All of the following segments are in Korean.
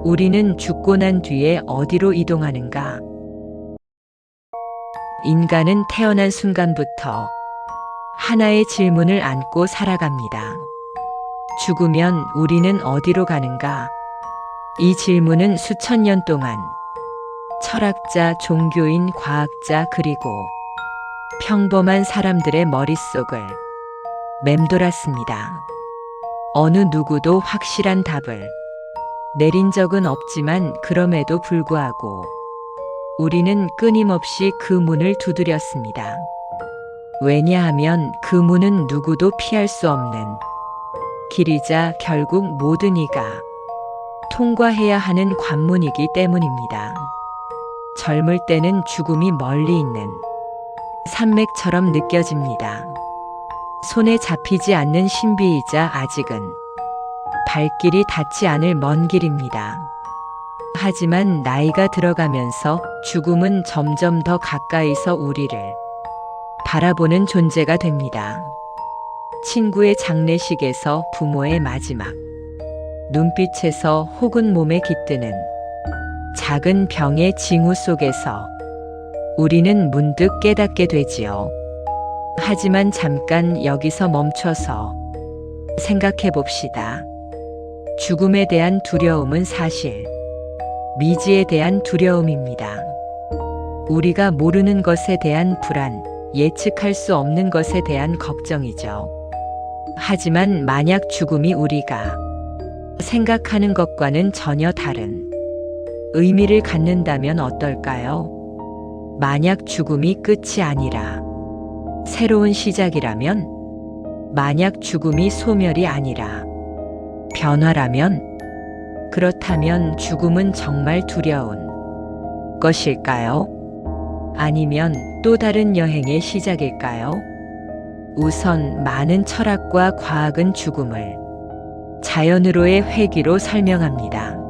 우리는 죽고 난 뒤에 어디로 이동하는가? 인간은 태어난 순간부터 하나의 질문을 안고 살아갑니다. 죽으면 우리는 어디로 가는가? 이 질문은 수천 년 동안 철학자, 종교인, 과학자, 그리고 평범한 사람들의 머릿속을 맴돌았습니다. 어느 누구도 확실한 답을 내린 적은 없지만 그럼에도 불구하고 우리는 끊임없이 그 문을 두드렸습니다. 왜냐하면 그 문은 누구도 피할 수 없는 길이자 결국 모든 이가 통과해야 하는 관문이기 때문입니다. 젊을 때는 죽음이 멀리 있는 산맥처럼 느껴집니다. 손에 잡히지 않는 신비이자 아직은 발길이 닿지 않을 먼 길입니다. 하지만 나이가 들어가면서 죽음은 점점 더 가까이서 우리를 바라보는 존재가 됩니다. 친구의 장례식에서 부모의 마지막 눈빛에서 혹은 몸에 깃드는 작은 병의 징후 속에서 우리는 문득 깨닫게 되지요. 하지만 잠깐 여기서 멈춰서 생각해 봅시다. 죽음에 대한 두려움은 사실 미지에 대한 두려움입니다. 우리가 모르는 것에 대한 불안, 예측할 수 없는 것에 대한 걱정이죠. 하지만 만약 죽음이 우리가 생각하는 것과는 전혀 다른 의미를 갖는다면 어떨까요? 만약 죽음이 끝이 아니라 새로운 시작이라면, 만약 죽음이 소멸이 아니라 변화라면, 그렇다면 죽음은 정말 두려운 것일까요? 아니면 또 다른 여행의 시작일까요? 우선 많은 철학과 과학은 죽음을 자연으로의 회귀로 설명합니다.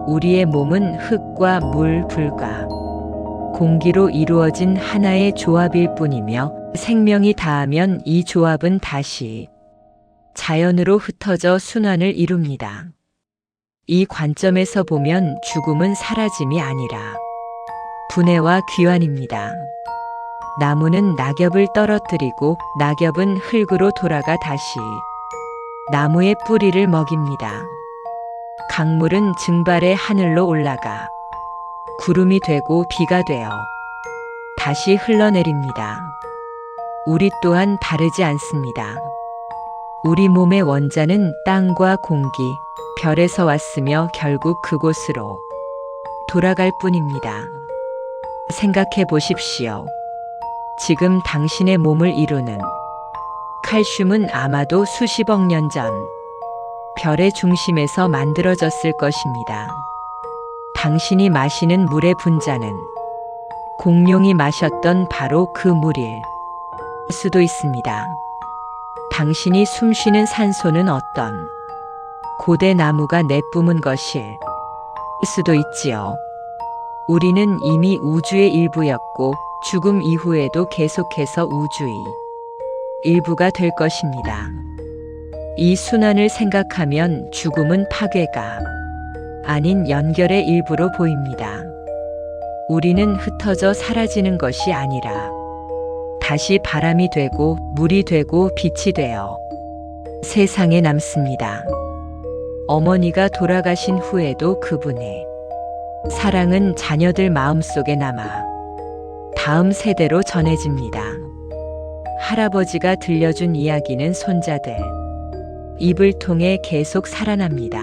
우리의 몸은 흙과 물, 불과 공기로 이루어진 하나의 조합일 뿐이며 생명이 다하면 이 조합은 다시 자연으로 흩어져 순환을 이룹니다. 이 관점에서 보면 죽음은 사라짐이 아니라 분해와 귀환입니다. 나무는 낙엽을 떨어뜨리고 낙엽은 흙으로 돌아가 다시 나무의 뿌리를 먹입니다. 강물은 증발해 하늘로 올라가 구름이 되고 비가 되어 다시 흘러내립니다. 우리 또한 다르지 않습니다. 우리 몸의 원자는 땅과 공기, 별에서 왔으며 결국 그곳으로 돌아갈 뿐입니다. 생각해 보십시오. 지금 당신의 몸을 이루는 칼슘은 아마도 수십억 년 전 별의 중심에서 만들어졌을 것입니다. 당신이 마시는 물의 분자는 공룡이 마셨던 바로 그 물일 수도 있습니다. 당신이 숨쉬는 산소는 어떤 고대 나무가 내뿜은 것일 수도 있지요. 우리는 이미 우주의 일부였고 죽음 이후에도 계속해서 우주의 일부가 될 것입니다. 이 순환을 생각하면 죽음은 파괴가 아닌 연결의 일부로 보입니다. 우리는 흩어져 사라지는 것이 아니라 다시 바람이 되고 물이 되고 빛이 되어 세상에 남습니다. 어머니가 돌아가신 후에도 그분의 사랑은 자녀들 마음속에 남아 다음 세대로 전해집니다. 할아버지가 들려준 이야기는 손자들 입을 통해 계속 살아납니다.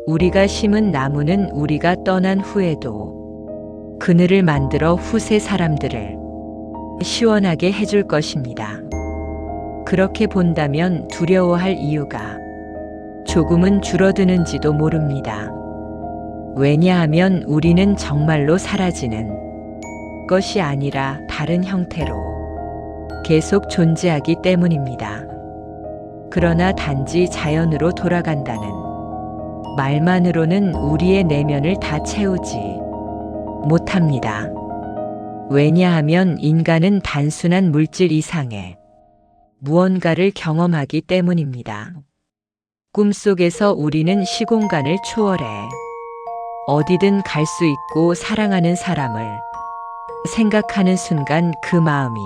우리가 심은 나무는 우리가 떠난 후에도 그늘을 만들어 후세 사람들을 시원하게 해줄 것입니다. 그렇게 본다면 두려워할 이유가 조금은 줄어드는지도 모릅니다. 왜냐하면 우리는 정말로 사라지는 것이 아니라 다른 형태로 계속 존재하기 때문입니다. 그러나 단지 자연으로 돌아간다는 말만으로는 우리의 내면을 다 채우지 못합니다. 왜냐하면 인간은 단순한 물질 이상의 무언가를 경험하기 때문입니다. 꿈속에서 우리는 시공간을 초월해 어디든 갈 수 있고 사랑하는 사람을 생각하는 순간 그 마음이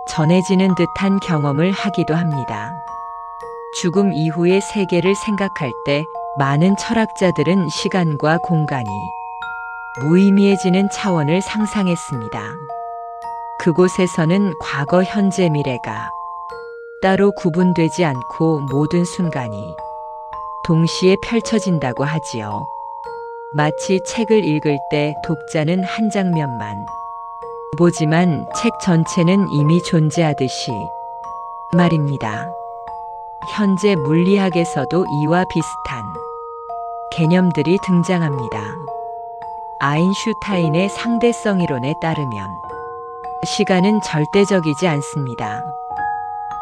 전해지는 듯한 경험을 하기도 합니다. 죽음 이후의 세계를 생각할 때 많은 철학자들은 시간과 공간이 무의미해지는 차원을 상상했습니다. 그곳에서는 과거, 현재, 미래가 따로 구분되지 않고 모든 순간이 동시에 펼쳐진다고 하지요. 마치 책을 읽을 때 독자는 한 장면만 보지만 책 전체는 이미 존재하듯이 말입니다. 현재 물리학에서도 이와 비슷한 개념들이 등장합니다. 아인슈타인의 상대성 이론에 따르면 시간은 절대적이지 않습니다.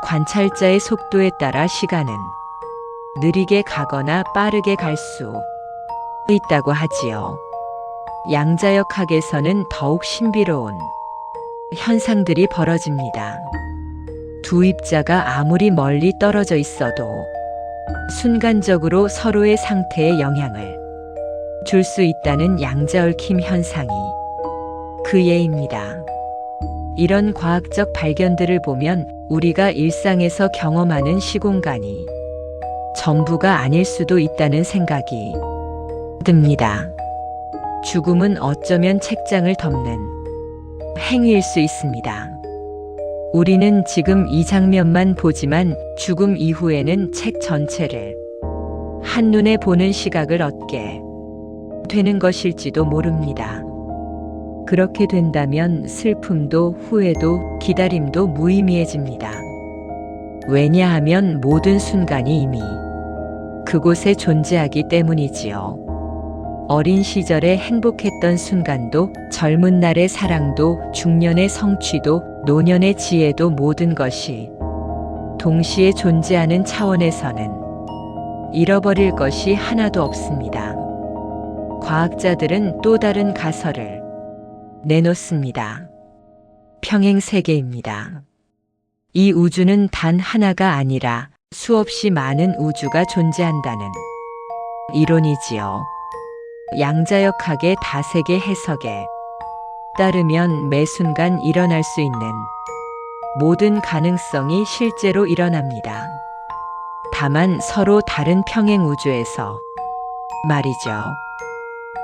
관찰자의 속도에 따라 시간은 느리게 가거나 빠르게 갈 수 있다고 하지요. 양자역학에서는 더욱 신비로운 현상들이 벌어집니다. 두 입자가 아무리 멀리 떨어져 있어도 순간적으로 서로의 상태에 영향을 줄 수 있다는 양자얽힘 현상이 그 예입니다. 이런 과학적 발견들을 보면 우리가 일상에서 경험하는 시공간이 전부가 아닐 수도 있다는 생각이 듭니다. 죽음은 어쩌면 책장을 덮는 행위일 수 있습니다. 우리는 지금 이 장면만 보지만 죽음 이후에는 책 전체를 한눈에 보는 시각을 얻게 되는 것일지도 모릅니다. 그렇게 된다면 슬픔도 후회도 기다림도 무의미해집니다. 왜냐하면 모든 순간이 이미 그곳에 존재하기 때문이지요. 어린 시절에 행복했던 순간도, 젊은 날의 사랑도, 중년의 성취도, 노년의 지혜도 모든 것이 동시에 존재하는 차원에서는 잃어버릴 것이 하나도 없습니다. 과학자들은 또 다른 가설을 내놓습니다. 평행세계입니다. 이 우주는 단 하나가 아니라 수없이 많은 우주가 존재한다는 이론이지요. 양자역학의 다세계 해석에 따르면 매 순간 일어날 수 있는 모든 가능성이 실제로 일어납니다. 다만 서로 다른 평행 우주에서 말이죠.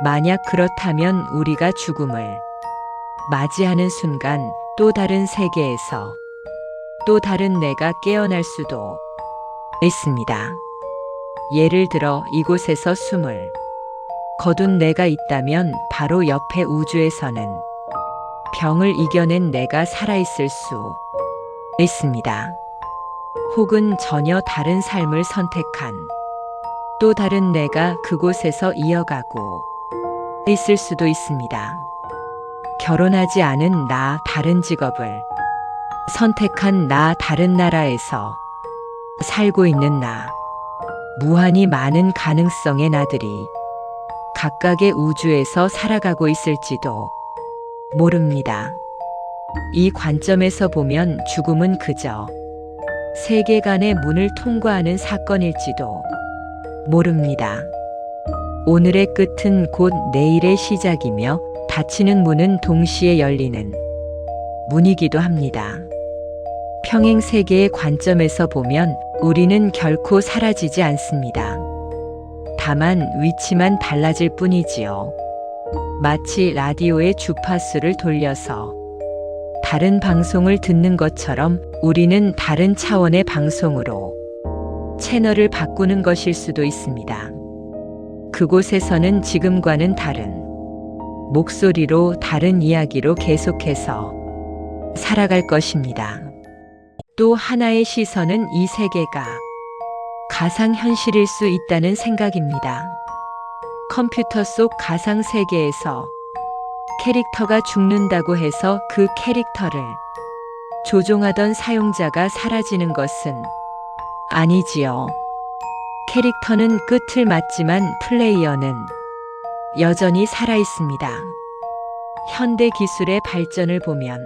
만약 그렇다면 우리가 죽음을 맞이하는 순간 또 다른 세계에서 또 다른 내가 깨어날 수도 있습니다. 예를 들어 이곳에서 숨을 거둔 내가 있다면 바로 옆의 우주에서는 병을 이겨낸 내가 살아있을 수 있습니다. 혹은 전혀 다른 삶을 선택한 또 다른 내가 그곳에서 이어가고 있을 수도 있습니다. 결혼하지 않은 나, 다른 직업을 선택한 나, 다른 나라에서 살고 있는 나, 무한히 많은 가능성의 나들이 각각의 우주에서 살아가고 있을지도 모릅니다. 이 관점에서 보면 죽음은 그저 세계관의 문을 통과하는 사건일지도 모릅니다. 오늘의 끝은 곧 내일의 시작이며 닫히는 문은 동시에 열리는 문이기도 합니다. 평행세계의 관점에서 보면 우리는 결코 사라지지 않습니다. 다만 위치만 달라질 뿐이지요. 마치 라디오의 주파수를 돌려서 다른 방송을 듣는 것처럼 우리는 다른 차원의 방송으로 채널을 바꾸는 것일 수도 있습니다. 그곳에서는 지금과는 다른 목소리로 다른 이야기로 계속해서 살아갈 것입니다. 또 하나의 시선은 이 세계가 가상현실일 수 있다는 생각입니다. 컴퓨터 속 가상세계에서 캐릭터가 죽는다고 해서 그 캐릭터를 조종하던 사용자가 사라지는 것은 아니지요. 캐릭터는 끝을 맞지만 플레이어는 여전히 살아있습니다. 현대 기술의 발전을 보면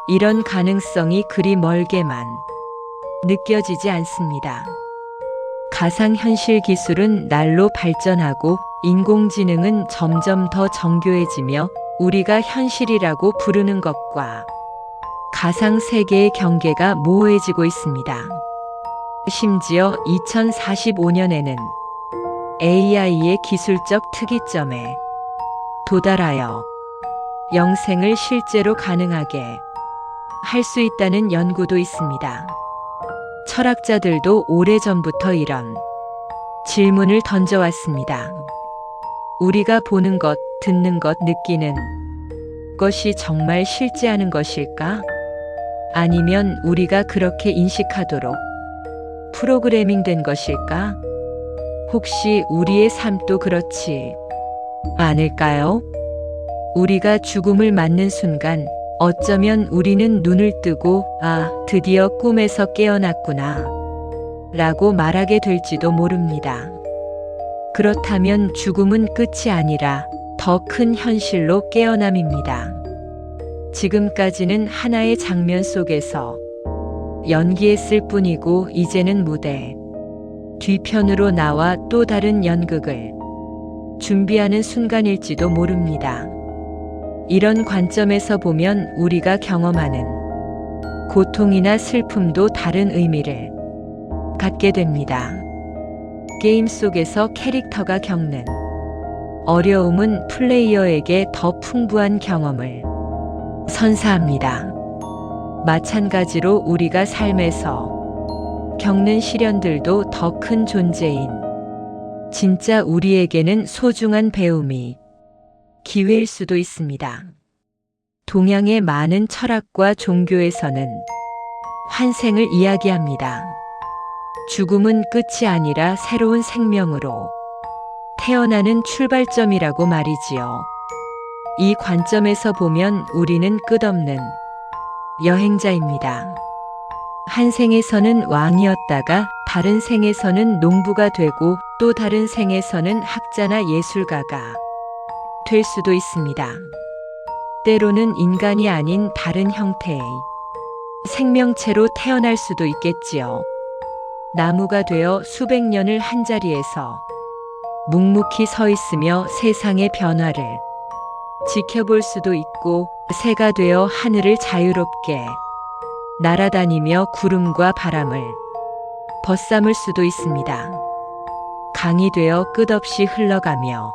이런 가능성이 그리 멀게만 느껴지지 않습니다. 가상현실 기술은 날로 발전하고 인공지능은 점점 더 정교해지며 우리가 현실이라고 부르는 것과 가상세계의 경계가 모호해지고 있습니다. 심지어 2045년에는 AI의 기술적 특이점에 도달하여 영생을 실제로 가능하게 할 수 있다는 연구도 있습니다. 철학자들도 오래전부터 이런 질문을 던져왔습니다. 우리가 보는 것, 듣는 것, 느끼는 것이 정말 실제하는 것일까? 아니면 우리가 그렇게 인식하도록 프로그래밍된 것일까? 혹시 우리의 삶도 그렇지 않을까요? 우리가 죽음을 맞는 순간 어쩌면 우리는 눈을 뜨고 드디어 꿈에서 깨어났구나 라고 말하게 될지도 모릅니다. 그렇다면 죽음은 끝이 아니라 더 큰 현실로 깨어남입니다. 지금까지는 하나의 장면 속에서 연기했을 뿐이고 이제는 무대 뒤편으로 나와 또 다른 연극을 준비하는 순간일지도 모릅니다. 이런 관점에서 보면 우리가 경험하는 고통이나 슬픔도 다른 의미를 갖게 됩니다. 게임 속에서 캐릭터가 겪는 어려움은 플레이어에게 더 풍부한 경험을 선사합니다. 마찬가지로 우리가 삶에서 겪는 시련들도 더 큰 존재인 진짜 우리에게는 소중한 배움이 기회일 수도 있습니다. 동양의 많은 철학과 종교에서는 환생을 이야기합니다. 죽음은 끝이 아니라 새로운 생명으로 태어나는 출발점이라고 말이지요. 이 관점에서 보면 우리는 끝없는 여행자입니다. 한 생에서는 왕이었다가 다른 생에서는 농부가 되고 또 다른 생에서는 학자나 예술가가 될 수도 있습니다. 때로는 인간이 아닌 다른 형태의 생명체로 태어날 수도 있겠지요. 나무가 되어 수백 년을 한자리에서 묵묵히 서 있으며 세상의 변화를 지켜볼 수도 있고, 새가 되어 하늘을 자유롭게 날아다니며 구름과 바람을 벗삼을 수도 있습니다. 강이 되어 끝없이 흘러가며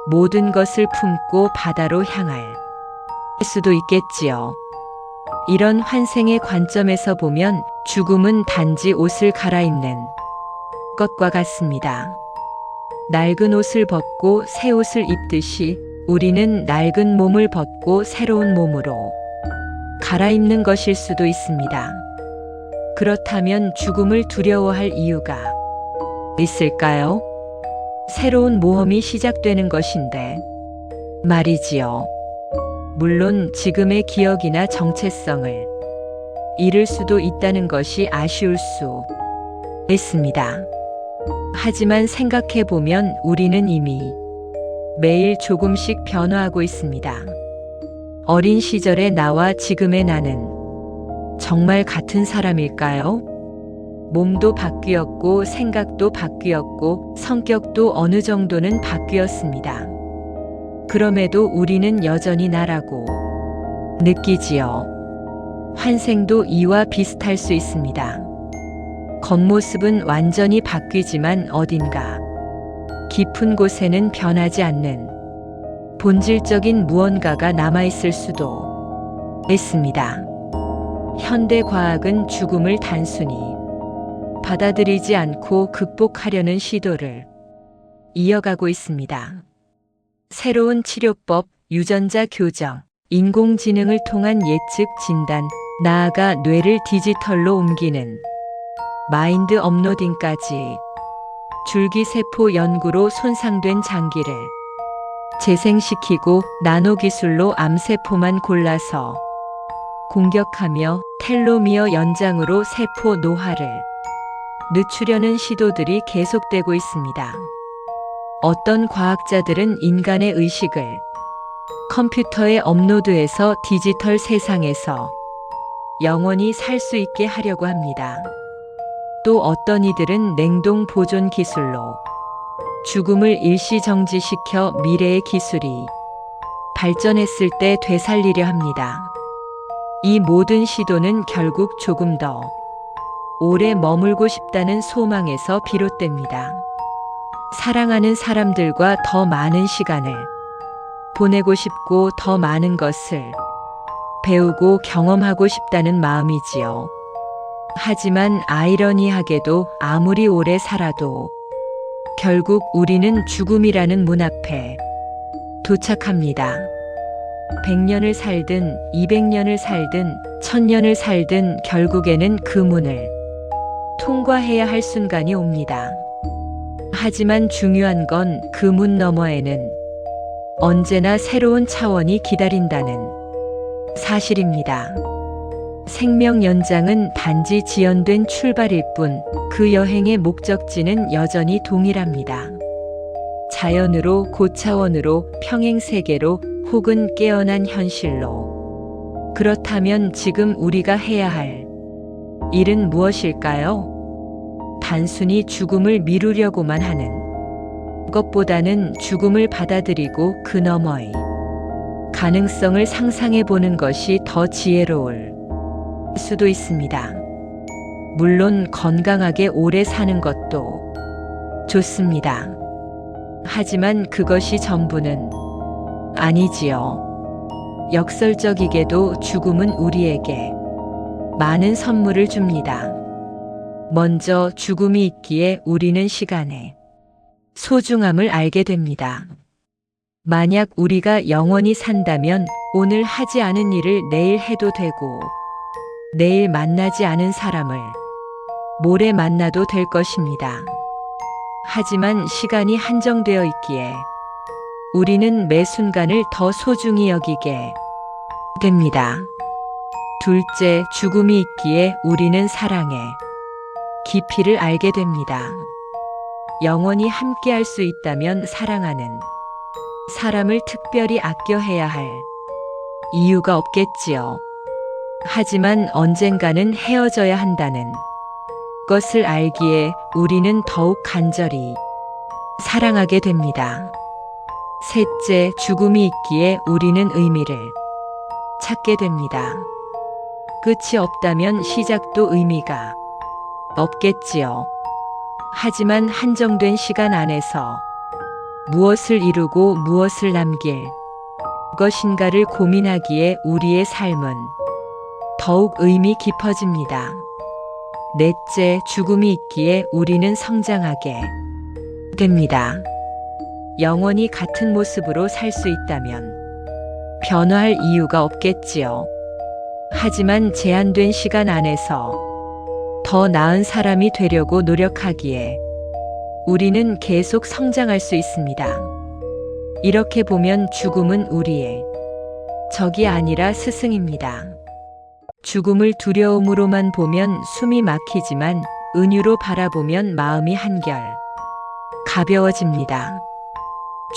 모든 것을 품고 바다로 향할 수도 있겠지요. 이런 환생의 관점에서 보면 죽음은 단지 옷을 갈아입는 것과 같습니다. 낡은 옷을 벗고 새 옷을 입듯이 우리는 낡은 몸을 벗고 새로운 몸으로 갈아입는 것일 수도 있습니다. 그렇다면 죽음을 두려워할 이유가 있을까요? 새로운 모험이 시작되는 것인데 말이지요. 물론 지금의 기억이나 정체성을 잃을 수도 있다는 것이 아쉬울 수 있습니다. 하지만 생각해보면 우리는 이미 매일 조금씩 변화하고 있습니다. 어린 시절의 나와 지금의 나는 정말 같은 사람일까요? 몸도 바뀌었고 생각도 바뀌었고 성격도 어느 정도는 바뀌었습니다. 그럼에도 우리는 여전히 나라고 느끼지요. 환생도 이와 비슷할 수 있습니다. 겉모습은 완전히 바뀌지만 어딘가 깊은 곳에는 변하지 않는 본질적인 무언가가 남아있을 수도 있습니다. 현대 과학은 죽음을 단순히 받아들이지 않고 극복하려는 시도를 이어가고 있습니다. 새로운 치료법, 유전자 교정, 인공지능을 통한 예측 진단, 나아가 뇌를 디지털로 옮기는 마인드 업로딩까지 줄기세포 연구로 손상된 장기를 재생시키고 나노기술로 암세포만 골라서 공격하며 텔로미어 연장으로 세포 노화를 늦추려는 시도들이 계속되고 있습니다. 어떤 과학자들은 인간의 의식을 컴퓨터에 업로드해서 디지털 세상에서 영원히 살 수 있게 하려고 합니다. 또 어떤 이들은 냉동 보존 기술로 죽음을 일시 정지시켜 미래의 기술이 발전했을 때 되살리려 합니다. 이 모든 시도는 결국 조금 더 오래 머물고 싶다는 소망에서 비롯됩니다. 사랑하는 사람들과 더 많은 시간을 보내고 싶고 더 많은 것을 배우고 경험하고 싶다는 마음이지요. 하지만 아이러니하게도 아무리 오래 살아도 결국 우리는 죽음이라는 문 앞에 도착합니다. 100년을 살든 200년을 살든 1000년을 살든 결국에는 그 문을 통과해야 할 순간이 옵니다. 하지만 중요한 건 그 문 너머에는 언제나 새로운 차원이 기다린다는 사실입니다. 생명 연장은 단지 지연된 출발일 뿐 그 여행의 목적지는 여전히 동일합니다. 자연으로, 고차원으로, 평행세계로, 혹은 깨어난 현실로. 그렇다면 지금 우리가 해야 할 일은 무엇일까요? 단순히 죽음을 미루려고만 하는 것보다는 죽음을 받아들이고 그 너머의 가능성을 상상해 보는 것이 더 지혜로울 수도 있습니다. 물론 건강하게 오래 사는 것도 좋습니다. 하지만 그것이 전부는 아니지요. 역설적이게도 죽음은 우리에게 많은 선물을 줍니다. 먼저 죽음이 있기에 우리는 시간의 소중함을 알게 됩니다. 만약 우리가 영원히 산다면 오늘 하지 않은 일을 내일 해도 되고 내일 만나지 않은 사람을 모레 만나도 될 것입니다. 하지만 시간이 한정되어 있기에 우리는 매 순간을 더 소중히 여기게 됩니다. 둘째, 죽음이 있기에 우리는 사랑의 깊이를 알게 됩니다. 영원히 함께할 수 있다면 사랑하는 사람을 특별히 아껴해야 할 이유가 없겠지요. 하지만 언젠가는 헤어져야 한다는 것을 알기에 우리는 더욱 간절히 사랑하게 됩니다. 셋째, 죽음이 있기에 우리는 의미를 찾게 됩니다. 끝이 없다면 시작도 의미가 없겠지요. 하지만 한정된 시간 안에서 무엇을 이루고 무엇을 남길 것인가를 고민하기에 우리의 삶은 더욱 의미 깊어집니다. 넷째, 죽음이 있기에 우리는 성장하게 됩니다. 영원히 같은 모습으로 살 수 있다면 변화할 이유가 없겠지요. 하지만 제한된 시간 안에서 더 나은 사람이 되려고 노력하기에 우리는 계속 성장할 수 있습니다. 이렇게 보면 죽음은 우리의 적이 아니라 스승입니다. 죽음을 두려움으로만 보면 숨이 막히지만 은유로 바라보면 마음이 한결 가벼워집니다.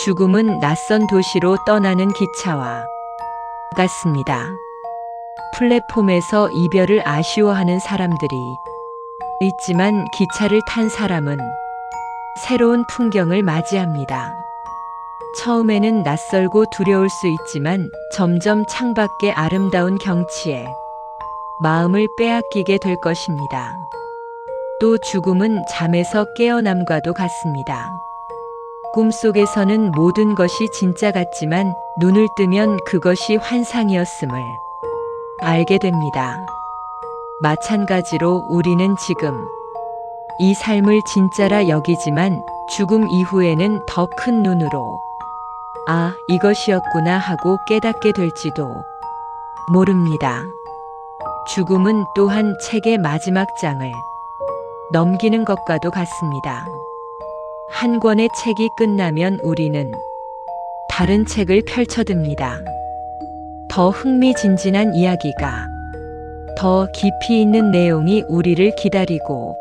죽음은 낯선 도시로 떠나는 기차와 같습니다. 플랫폼에서 이별을 아쉬워하는 사람들이 있지만 기차를 탄 사람은 새로운 풍경을 맞이합니다. 처음에는 낯설고 두려울 수 있지만 점점 창밖의 아름다운 경치에 마음을 빼앗기게 될 것입니다. 또 죽음은 잠에서 깨어남과도 같습니다. 꿈속에서는 모든 것이 진짜 같지만 눈을 뜨면 그것이 환상이었음을 알게 됩니다. 마찬가지로 우리는 지금 이 삶을 진짜라 여기지만 죽음 이후에는 더 큰 눈으로 아, 이것이었구나 하고 깨닫게 될지도 모릅니다. 죽음은 또한 책의 마지막 장을 넘기는 것과도 같습니다. 한 권의 책이 끝나면 우리는 다른 책을 펼쳐듭니다. 더 흥미진진한 이야기가, 더 깊이 있는 내용이 우리를 기다리고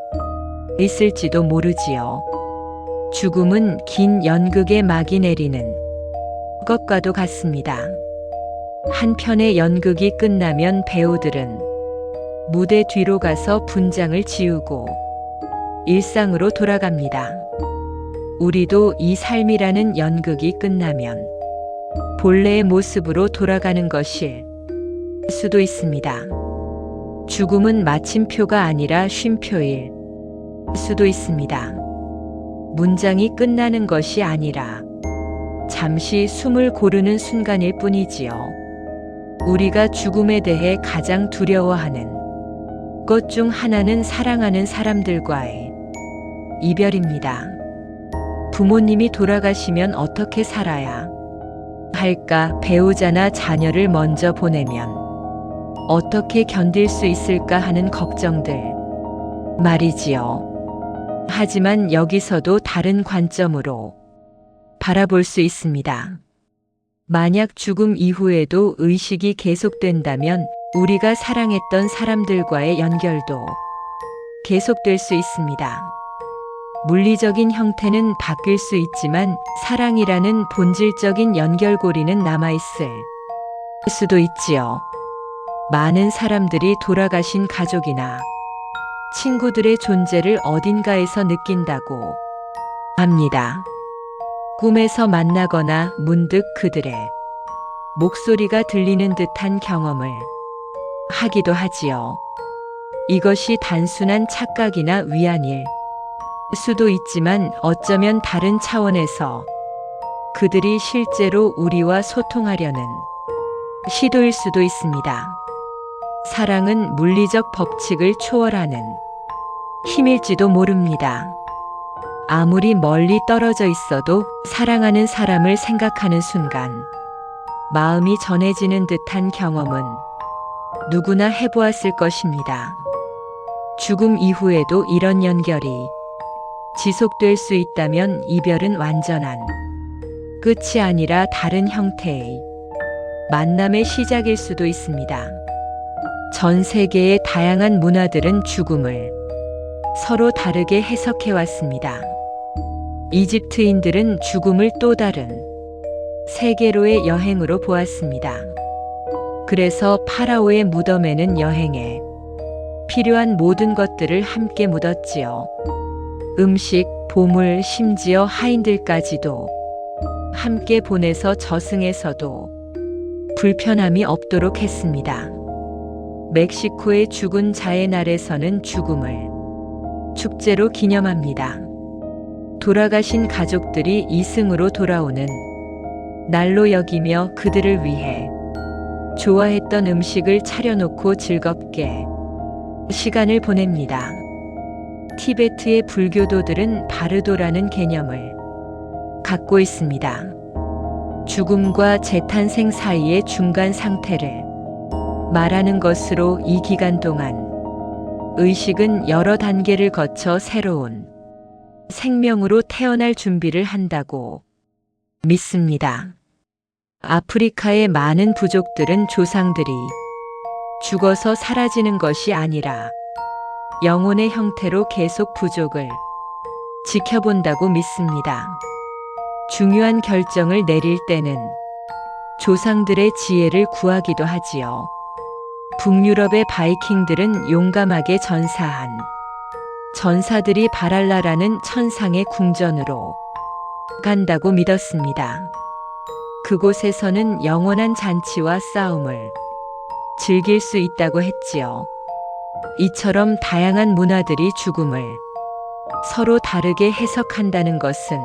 있을지도 모르지요. 죽음은 긴 연극의 막이 내리는 것과도 같습니다. 한 편의 연극이 끝나면 배우들은 무대 뒤로 가서 분장을 지우고 일상으로 돌아갑니다. 우리도 이 삶이라는 연극이 끝나면 본래의 모습으로 돌아가는 것일 수도 있습니다. 죽음은 마침표가 아니라 쉼표일 수도 있습니다. 문장이 끝나는 것이 아니라 잠시 숨을 고르는 순간일 뿐이지요. 우리가 죽음에 대해 가장 두려워하는 것 중 하나는 사랑하는 사람들과의 이별입니다. 부모님이 돌아가시면 어떻게 살아야 할까? 배우자나 자녀를 먼저 보내면 어떻게 견딜 수 있을까 하는 걱정들 말이지요. 하지만 여기서도 다른 관점으로 바라볼 수 있습니다. 만약 죽음 이후에도 의식이 계속된다면 우리가 사랑했던 사람들과의 연결도 계속될 수 있습니다. 물리적인 형태는 바뀔 수 있지만 사랑이라는 본질적인 연결고리는 남아있을 수도 있지요. 많은 사람들이 돌아가신 가족이나 친구들의 존재를 어딘가에서 느낀다고 합니다. 꿈에서 만나거나 문득 그들의 목소리가 들리는 듯한 경험을 하기도 하지요. 이것이 단순한 착각이나 위안일 수도 있지만 어쩌면 다른 차원에서 그들이 실제로 우리와 소통하려는 시도일 수도 있습니다. 사랑은 물리적 법칙을 초월하는 힘일지도 모릅니다. 아무리 멀리 떨어져 있어도 사랑하는 사람을 생각하는 순간 마음이 전해지는 듯한 경험은 누구나 해보았을 것입니다. 죽음 이후에도 이런 연결이 지속될 수 있다면 이별은 완전한 끝이 아니라 다른 형태의 만남의 시작일 수도 있습니다. 전 세계의 다양한 문화들은 죽음을 서로 다르게 해석해왔습니다. 이집트인들은 죽음을 또 다른 세계로의 여행으로 보았습니다. 그래서 파라오의 무덤에는 여행에 필요한 모든 것들을 함께 묻었지요. 음식, 보물, 심지어 하인들까지도 함께 보내서 저승에서도 불편함이 없도록 했습니다. 멕시코의 죽은 자의 날에서는 죽음을 축제로 기념합니다. 돌아가신 가족들이 이승으로 돌아오는 날로 여기며 그들을 위해 좋아했던 음식을 차려놓고 즐겁게 시간을 보냅니다. 티베트의 불교도들은 바르도라는 개념을 갖고 있습니다. 죽음과 재탄생 사이의 중간 상태를 말하는 것으로 이 기간 동안 의식은 여러 단계를 거쳐 새로운 생명으로 태어날 준비를 한다고 믿습니다. 아프리카의 많은 부족들은 조상들이 죽어서 사라지는 것이 아니라 영혼의 형태로 계속 부족을 지켜본다고 믿습니다. 중요한 결정을 내릴 때는 조상들의 지혜를 구하기도 하지요. 북유럽의 바이킹들은 용감하게 전사한 전사들이 바랄라라는 천상의 궁전으로 간다고 믿었습니다. 그곳에서는 영원한 잔치와 싸움을 즐길 수 있다고 했지요. 이처럼 다양한 문화들이 죽음을 서로 다르게 해석한다는 것은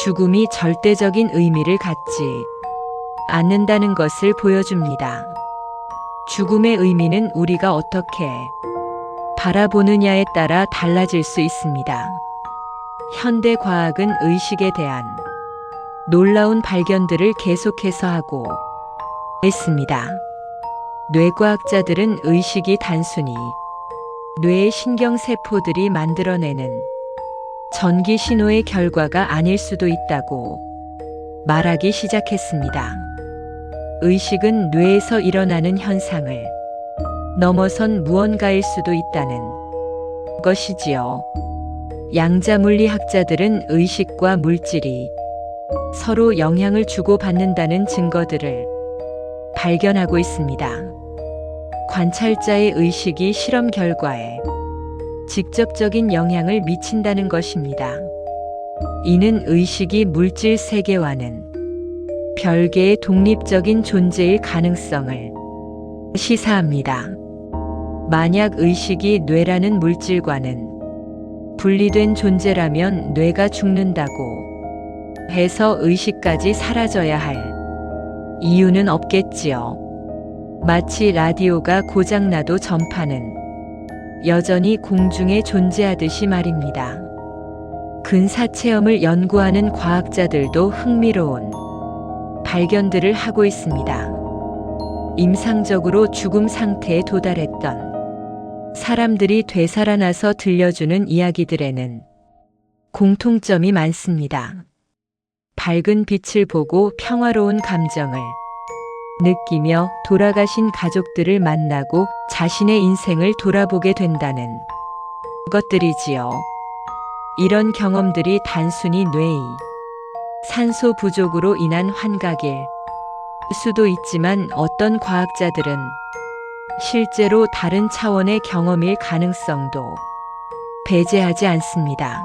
죽음이 절대적인 의미를 갖지 않는다는 것을 보여줍니다. 죽음의 의미는 우리가 어떻게 바라보느냐에 따라 달라질 수 있습니다. 현대 과학은 의식에 대한 놀라운 발견들을 계속해서 하고 있습니다. 뇌과학자들은 의식이 단순히 뇌의 신경세포들이 만들어내는 전기 신호의 결과가 아닐 수도 있다고 말하기 시작했습니다. 의식은 뇌에서 일어나는 현상을 넘어선 무언가일 수도 있다는 것이지요. 양자물리학자들은 의식과 물질이 서로 영향을 주고받는다는 증거들을 발견하고 있습니다. 관찰자의 의식이 실험 결과에 직접적인 영향을 미친다는 것입니다. 이는 의식이 물질 세계와는 별개의 독립적인 존재일 가능성을 시사합니다. 만약 의식이 뇌라는 물질과는 분리된 존재라면 뇌가 죽는다고 해서 의식까지 사라져야 할 이유는 없겠지요. 마치 라디오가 고장나도 전파는 여전히 공중에 존재하듯이 말입니다. 근사체험을 연구하는 과학자들도 흥미로운 발견들을 하고 있습니다. 임상적으로 죽음 상태에 도달했던 사람들이 되살아나서 들려주는 이야기들에는 공통점이 많습니다. 밝은 빛을 보고 평화로운 감정을 느끼며 돌아가신 가족들을 만나고 자신의 인생을 돌아보게 된다는 것들이지요. 이런 경험들이 단순히 뇌의 산소 부족으로 인한 환각일 수도 있지만 어떤 과학자들은 실제로 다른 차원의 경험일 가능성도 배제하지 않습니다.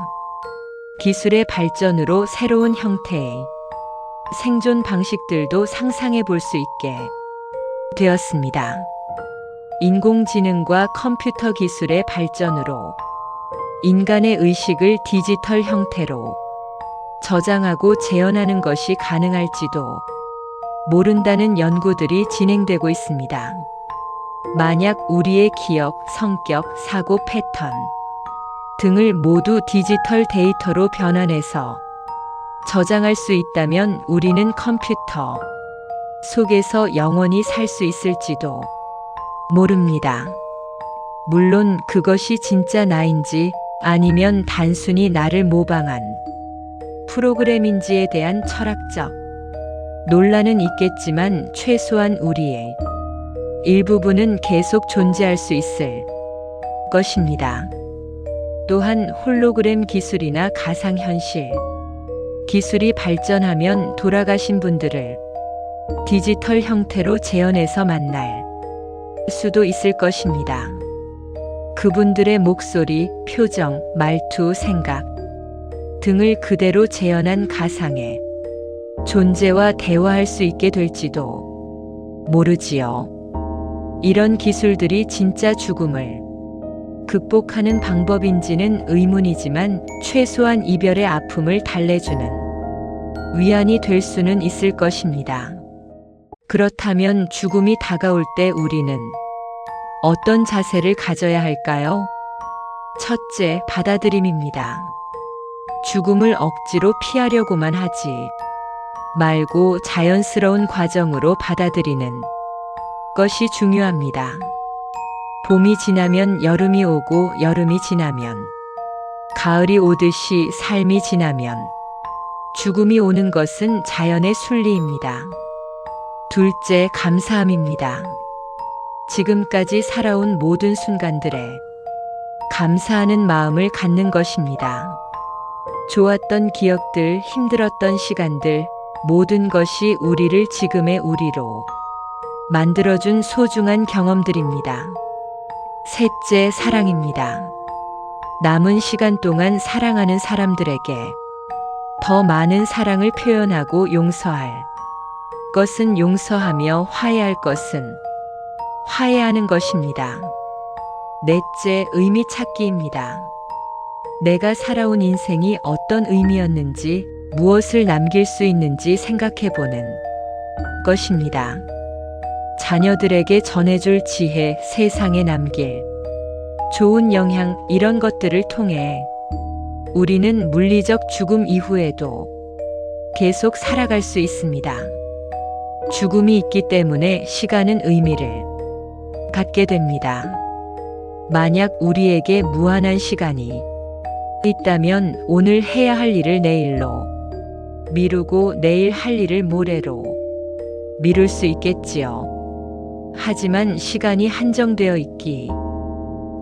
기술의 발전으로 새로운 형태의 생존 방식들도 상상해 볼 수 있게 되었습니다. 인공지능과 컴퓨터 기술의 발전으로 인간의 의식을 디지털 형태로 저장하고 재현하는 것이 가능할지도 모른다는 연구들이 진행되고 있습니다. 만약 우리의 기억, 성격, 사고 패턴 등을 모두 디지털 데이터로 변환해서 저장할 수 있다면 우리는 컴퓨터 속에서 영원히 살 수 있을지도 모릅니다. 물론 그것이 진짜 나인지 아니면 단순히 나를 모방한 프로그램인지에 대한 철학적 논란은 있겠지만 최소한 우리의 일부분은 계속 존재할 수 있을 것입니다. 또한 홀로그램 기술이나 가상현실 기술이 발전하면 돌아가신 분들을 디지털 형태로 재현해서 만날 수도 있을 것입니다. 그분들의 목소리, 표정, 말투, 생각 등을 그대로 재현한 가상의 존재와 대화할 수 있게 될지도 모르지요. 이런 기술들이 진짜 죽음을 극복하는 방법인지는 의문이지만 최소한 이별의 아픔을 달래주는 위안이 될 수는 있을 것입니다. 그렇다면 죽음이 다가올 때 우리는 어떤 자세를 가져야 할까요? 첫째, 받아들임입니다. 죽음을 억지로 피하려고만 하지 말고 자연스러운 과정으로 받아들이는 것이 중요합니다. 봄이 지나면 여름이 오고 여름이 지나면 가을이 오듯이 삶이 지나면 죽음이 오는 것은 자연의 순리입니다. 둘째, 감사함입니다. 지금까지 살아온 모든 순간들에 감사하는 마음을 갖는 것입니다. 좋았던 기억들, 힘들었던 시간들, 모든 것이 우리를 지금의 우리로 만들어준 소중한 경험들입니다. 셋째, 사랑입니다. 남은 시간 동안 사랑하는 사람들에게 더 많은 사랑을 표현하고 용서할 것은 용서하며 화해할 것은 화해하는 것입니다. 넷째, 의미 찾기입니다. 내가 살아온 인생이 어떤 의미였는지, 무엇을 남길 수 있는지 생각해보는 것입니다. 자녀들에게 전해줄 지혜, 세상에 남길 좋은 영향, 이런 것들을 통해 우리는 물리적 죽음 이후에도 계속 살아갈 수 있습니다. 죽음이 있기 때문에 시간은 의미를 갖게 됩니다. 만약 우리에게 무한한 시간이 있다면 오늘 해야 할 일을 내일로 미루고 내일 할 일을 모레로 미룰 수 있겠지요. 하지만 시간이 한정되어 있기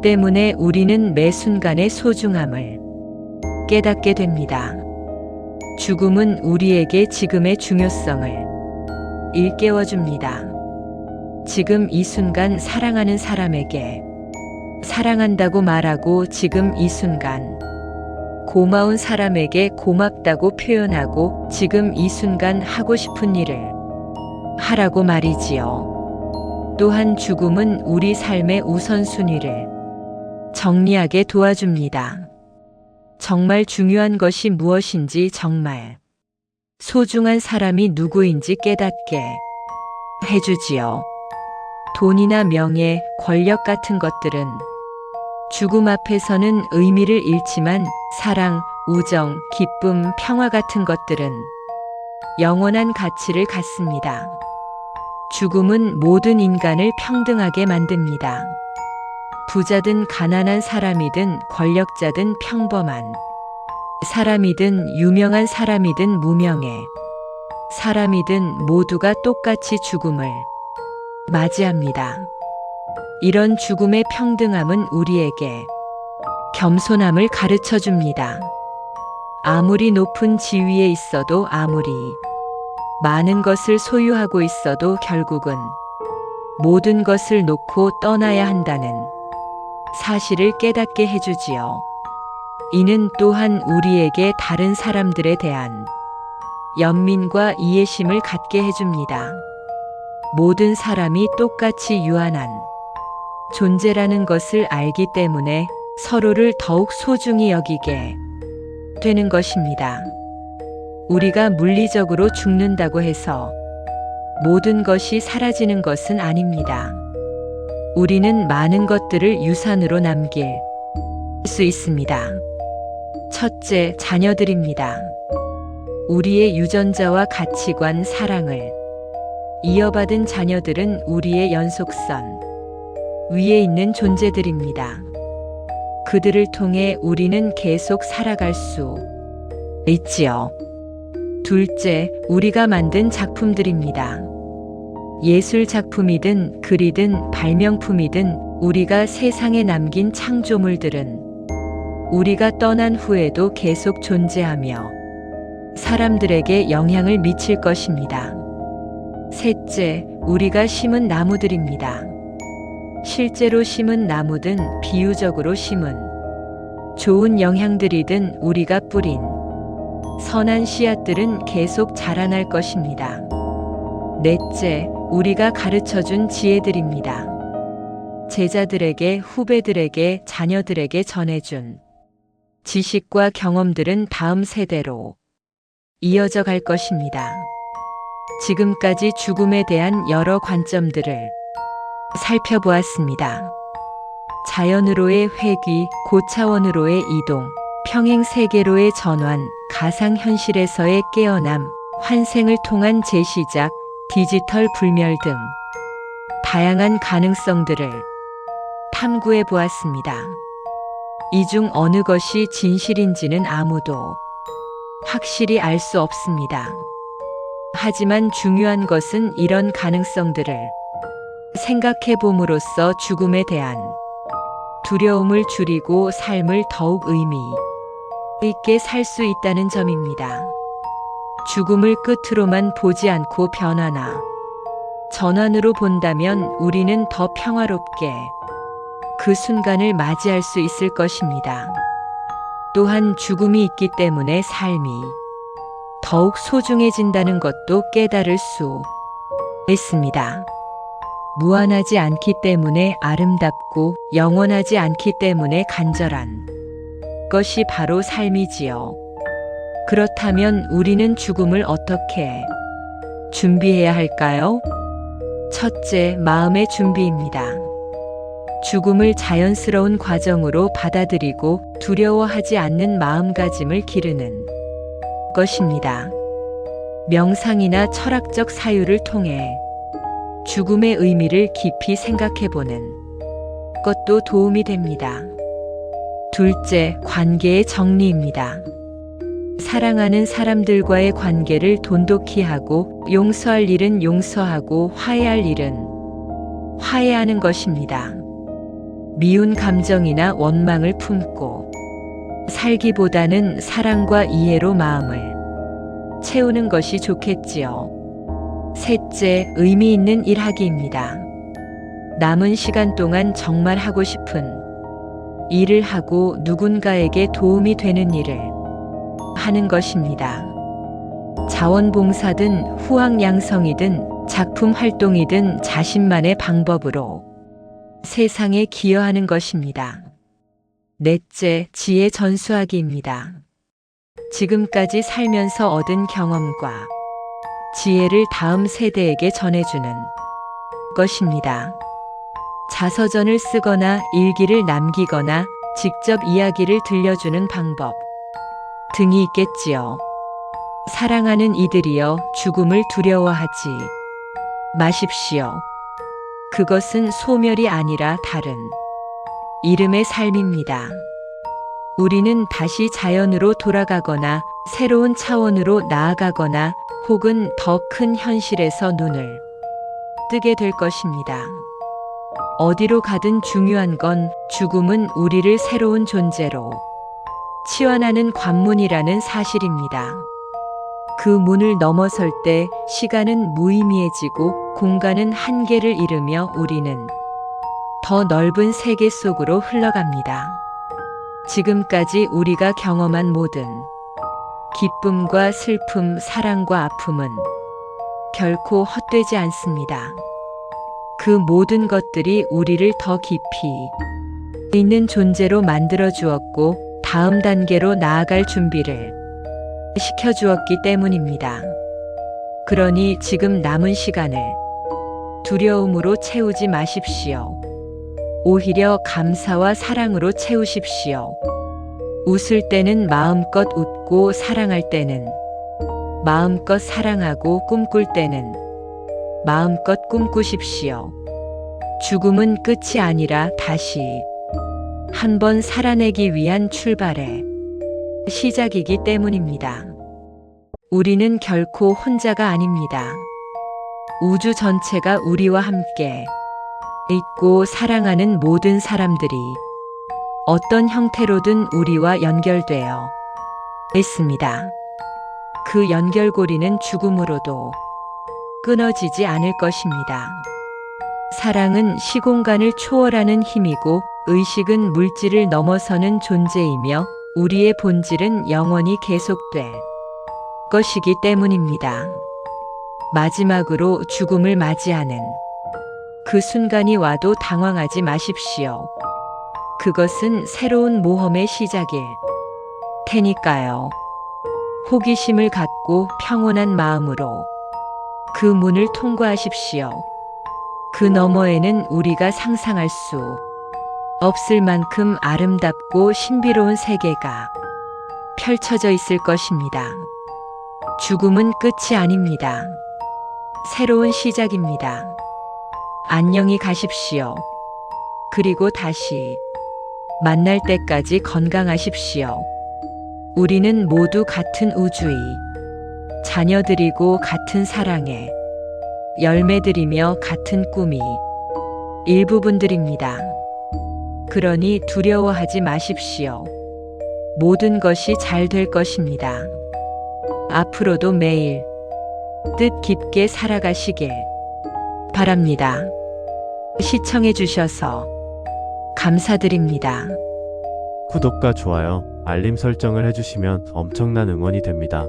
때문에 우리는 매 순간의 소중함을 깨닫게 됩니다. 죽음은 우리에게 지금의 중요성을 일깨워줍니다. 지금 이 순간 사랑하는 사람에게 사랑한다고 말하고 지금 이 순간 고마운 사람에게 고맙다고 표현하고 지금 이 순간 하고 싶은 일을 하라고 말이지요. 또한 죽음은 우리 삶의 우선순위를 정리하게 도와줍니다. 정말 중요한 것이 무엇인지, 정말 소중한 사람이 누구인지 깨닫게 해주지요. 돈이나 명예, 권력 같은 것들은 죽음 앞에서는 의미를 잃지만 사랑, 우정, 기쁨, 평화 같은 것들은 영원한 가치를 갖습니다. 죽음은 모든 인간을 평등하게 만듭니다. 부자든 가난한 사람이든 권력자든 평범한 사람이든 유명한 사람이든 무명의 사람이든 모두가 똑같이 죽음을 맞이합니다. 이런 죽음의 평등함은 우리에게 겸손함을 가르쳐 줍니다. 아무리 높은 지위에 있어도, 아무리 많은 것을 소유하고 있어도 결국은 모든 것을 놓고 떠나야 한다는 사실을 깨닫게 해주지요. 이는 또한 우리에게 다른 사람들에 대한 연민과 이해심을 갖게 해줍니다. 모든 사람이 똑같이 유한한 존재라는 것을 알기 때문에 서로를 더욱 소중히 여기게 되는 것입니다. 우리가 물리적으로 죽는다고 해서 모든 것이 사라지는 것은 아닙니다. 우리는 많은 것들을 유산으로 남길 수 있습니다. 첫째, 자녀들입니다. 우리의 유전자와 가치관, 사랑을 이어받은 자녀들은 우리의 연속선 위에 있는 존재들입니다. 그들을 통해 우리는 계속 살아갈 수 있지요. 둘째, 우리가 만든 작품들입니다. 예술 작품이든 글이든 발명품이든 우리가 세상에 남긴 창조물들은 우리가 떠난 후에도 계속 존재하며 사람들에게 영향을 미칠 것입니다. 셋째, 우리가 심은 나무들입니다. 실제로 심은 나무든 비유적으로 심은 좋은 영향들이든 우리가 뿌린 선한 씨앗들은 계속 자라날 것입니다. 넷째, 우리가 가르쳐준 지혜들입니다. 제자들에게, 후배들에게, 자녀들에게 전해준 지식과 경험들은 다음 세대로 이어져 갈 것입니다. 지금까지 죽음에 대한 여러 관점들을 살펴보았습니다. 자연으로의 회귀, 고차원으로의 이동, 평행세계로의 전환, 가상현실에서의 깨어남, 환생을 통한 재시작, 디지털 불멸 등 다양한 가능성들을 탐구해 보았습니다. 이 중 어느 것이 진실인지는 아무도 확실히 알 수 없습니다. 하지만 중요한 것은 이런 가능성들을 생각해 봄으로써 죽음에 대한 두려움을 줄이고 삶을 더욱 의미 있게 살 수 있다는 점입니다. 죽음을 끝으로만 보지 않고 변화나 전환으로 본다면 우리는 더 평화롭게 그 순간을 맞이할 수 있을 것입니다. 또한 죽음이 있기 때문에 삶이 더욱 소중해진다는 것도 깨달을 수 있습니다. 무한하지 않기 때문에 아름답고 영원하지 않기 때문에 간절한 것이 바로 삶이지요. 그렇다면 우리는 죽음을 어떻게 준비해야 할까요? 첫째, 마음의 준비입니다. 죽음을 자연스러운 과정으로 받아들이고 두려워하지 않는 마음가짐을 기르는 것입니다. 명상이나 철학적 사유를 통해 죽음의 의미를 깊이 생각해보는 것도 도움이 됩니다. 둘째, 관계의 정리입니다. 사랑하는 사람들과의 관계를 돈독히 하고 용서할 일은 용서하고 화해할 일은 화해하는 것입니다. 미운 감정이나 원망을 품고 살기보다는 사랑과 이해로 마음을 채우는 것이 좋겠지요. 셋째, 의미 있는 일하기입니다. 남은 시간 동안 정말 하고 싶은 일을 하고 누군가에게 도움이 되는 일을 하는 것입니다. 자원봉사든 후학양성이든 작품 활동이든 자신만의 방법으로 세상에 기여하는 것입니다. 넷째, 지혜 전수하기입니다. 지금까지 살면서 얻은 경험과 지혜를 다음 세대에게 전해주는 것입니다. 자서전을 쓰거나 일기를 남기거나 직접 이야기를 들려주는 방법 등이 있겠지요. 사랑하는 이들이여, 죽음을 두려워하지 마십시오. 그것은 소멸이 아니라 다른 이름의 삶입니다. 우리는 다시 자연으로 돌아가거나 새로운 차원으로 나아가거나 혹은 더 큰 현실에서 눈을 뜨게 될 것입니다. 어디로 가든 중요한 건 죽음은 우리를 새로운 존재로 치환하는 관문이라는 사실입니다. 그 문을 넘어설 때 시간은 무의미해지고 공간은 한계를 잃으며 우리는 더 넓은 세계 속으로 흘러갑니다. 지금까지 우리가 경험한 모든 기쁨과 슬픔, 사랑과 아픔은 결코 헛되지 않습니다. 그 모든 것들이 우리를 더 깊이 있는 존재로 만들어 주었고 다음 단계로 나아갈 준비를 시켜주었기 때문입니다. 그러니 지금 남은 시간을 두려움으로 채우지 마십시오. 오히려 감사와 사랑으로 채우십시오. 웃을 때는 마음껏 웃고 사랑할 때는 마음껏 사랑하고 꿈꿀 때는 마음껏 꿈꾸십시오. 죽음은 끝이 아니라 다시 한번 살아내기 위한 출발의 시작이기 때문입니다. 우리는 결코 혼자가 아닙니다. 우주 전체가 우리와 함께 있고 사랑하는 모든 사람들이 어떤 형태로든 우리와 연결되어 있습니다. 그 연결고리는 죽음으로도 끊어지지 않을 것입니다. 사랑은 시공간을 초월하는 힘이고 의식은 물질을 넘어서는 존재이며 우리의 본질은 영원히 계속될 것이기 때문입니다. 마지막으로 죽음을 맞이하는 그 순간이 와도 당황하지 마십시오. 그것은 새로운 모험의 시작일 테니까요. 호기심을 갖고 평온한 마음으로 그 문을 통과하십시오. 그 너머에는 우리가 상상할 수 없을 만큼 아름답고 신비로운 세계가 펼쳐져 있을 것입니다. 죽음은 끝이 아닙니다. 새로운 시작입니다. 안녕히 가십시오. 그리고 다시 만날 때까지 건강하십시오. 우리는 모두 같은 우주의 자녀들이고 같은 사랑의 열매들이며 같은 꿈이 일부분들입니다. 그러니 두려워하지 마십시오. 모든 것이 잘 될 것입니다. 앞으로도 매일 뜻 깊게 살아가시길 바랍니다. 시청해 주셔서 감사드립니다. 구독과 좋아요, 알림 설정을 해주시면 엄청난 응원이 됩니다.